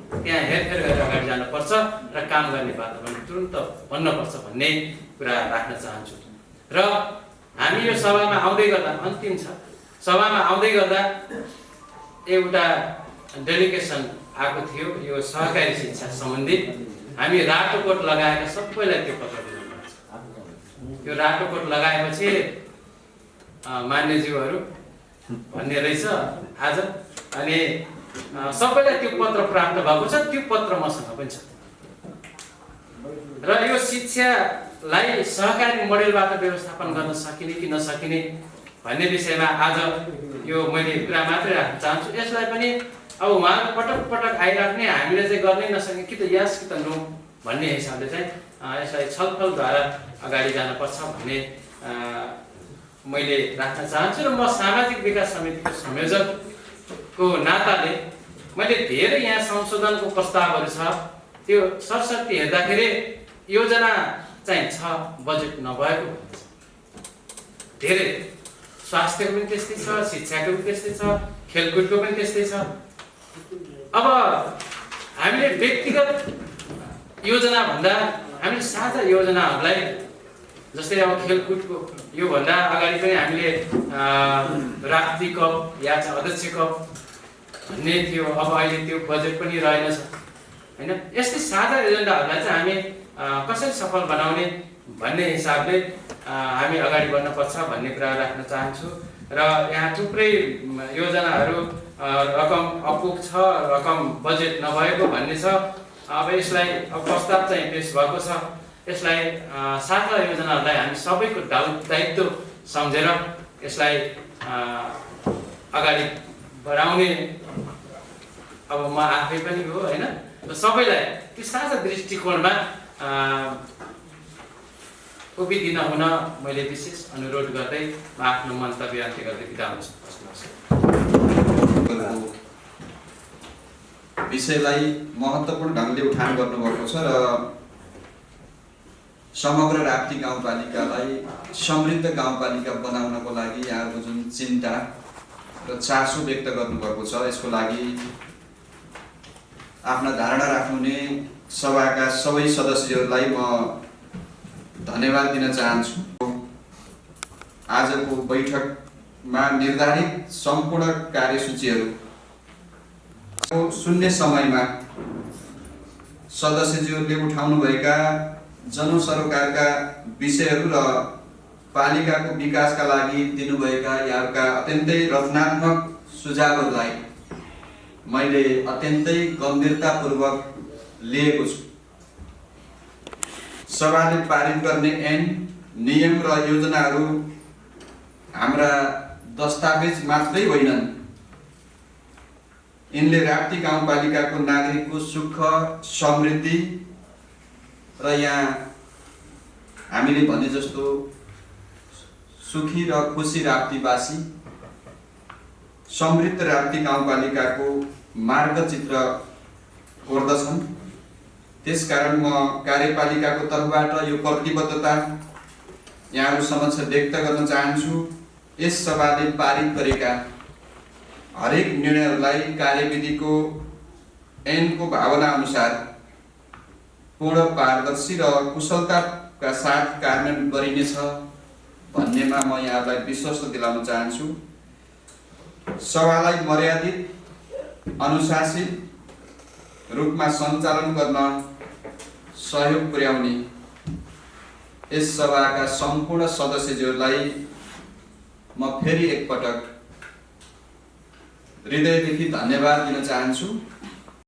त्यहाँ हेरफेर गरेर अगाडि जानुपर्छ र काम गर्ने वातावरण तुरुन्त बन्नुपर्छ भन्ने कुरा राख्न चाहन्छु। र हामी यो सभामा आउँदै गर्दा, अन्तिम छ, सभामा आउँदै गर्दा एउटा डेलिगेसन आएको थियो यो सहकारी शिक्षा सम्बन्धी। हामी रातो कोट लगाएका सबैलाई त्यो पत्र दिनुपर्छ। त्यो रातो कोट लगाएपछि मान्यज्यूहरू भन्ने रहेछ आज, अनि सबैलाई त्यो पत्र प्राप्त भएको छ। त्यो पत्र मसँग पनि छ र यो शिक्षालाई सहकारी मोडेलबाट व्यवस्थापन गर्न सकिने कि नसकिने भन्ने विषयमा आज यो मैले कुरा मात्रै राख्न चाहन्छु। यसलाई पनि अब उहाँहरू पटक पटक आइराख्ने, हामीले चाहिँ गर्नै नसक्ने, कि त यस कि त नो भन्ने हिसाबले चाहिँ यसलाई छलफलद्वारा अगाडि जानुपर्छ भन्ने मैले राख्न चाहन्छु। र म सामाजिक विकास समितिको संयोजकको नाताले मैले धेरै यहाँ संशोधनको प्रस्तावहरू छ, त्यो सरसर्ती हेर्दाखेरि योजना चाहिँ छ, बजेट नभएको धेरै। स्वास्थ्यको पनि त्यस्तै छ, शिक्षाको पनि त्यस्तै छ, खेलकुदको पनि त्यस्तै छ। अब हामीले व्यक्तिगत योजना भन्दा हामीले साझा योजनाहरूलाई, जस्तै अब खेलकुदको योभन्दा अगाडि पनि हामीले राप्ती कप या चाहिँ अध्यक्ष कप भन्ने थियो, अब अहिले त्यो बजेट पनि रहेनछ होइन। यस्तै साझा एजेन्डाहरूलाई चाहिँ हामी कसरी सफल बनाउने भन्ने हिसाबले हामी अगाडि बढ्नुपर्छ भन्ने कुरा राख्न चाहन्छु। र यहाँ थुप्रै योजनाहरू रकम अपुग छ, रकम बजेट नभएको भन्ने छ। अब यसलाई प्रस्ताव चाहिँ पेश भएको छ, यसलाई साझा योजनाहरूलाई हामी सबैको दायित्व सम्झेर यसलाई अगाडि बढाउने, अब म आफै पनि हो होइन, सबैलाई त्यो साझा दृष्टिकोणमा उभिदिन हुन मैले विशेष अनुरोध गर्दै म आफ्नो मन्तव्य अन्त्य गर्दै बिदा हुन्छु। विषयलाई महत्त्वपूर्ण ढङ्गले उठान गर्नुभएको छ र समग्र राप्ती गाउँपालिकालाई समृद्ध गाउँपालिका बनाउनको लागि यहाँको जुन चिन्ता र चासो व्यक्त गर्नुभएको छ, यसको लागि आफ्ना धारणा राख्नुहुने सभाका सबै सदस्यहरूलाई म धन्यवाद दिन चाहन्छु। आजको बैठकमा निर्धारित सम्पूर्ण कार्यसूचीहरू शून्य समयमा सदस्यज्यूहरूले उठाउनुभएका जनसरोकारका विषयहरू र पालिकाको विकासका लागि दिनुभएका यहाँका अत्यन्तै रचनात्मक सुझावहरूलाई मैले अत्यन्तै गम्भीरतापूर्वक लिएको छु। सभाले पारित गर्ने ऐन, नियम र योजनाहरू हाम्रा दस्तावेज मात्रै होइनन्, यिनले राप्ती गाउँपालिकाको नागरिकको सुख समृद्धि र यहाँ हामीले भने जस्तो सुखी र खुसी राप्तीवासी समृद्ध राप्ती गाउँपालिकाको मार्गचित्र कोर्दछन्। त्यसकारण म कार्यपालिकाको तर्फबाट यो प्रतिबद्धता यहाँहरू समक्ष व्यक्त गर्न चाहन्छु। यस सभाले पारित गरेका हरेक निर्णयहरूलाई कार्यविधिको ऐनको भावना अनुसार पूर्ण पारदर्शी र कुशलताका साथ कार्यान्वयन गरिनेछ भन्नेमा म यहाँलाई विश्वास दिलाउन चाहन्छु। सभालाई मर्यादित, अनुशासित रूपमा सञ्चालन गर्न सहयोग पुर्याउने यस सभाका सम्पूर्ण सदस्यज्यूहरूलाई म फेरि एकपटक हृदयदेखि धन्यवाद दिन चाहन्छु।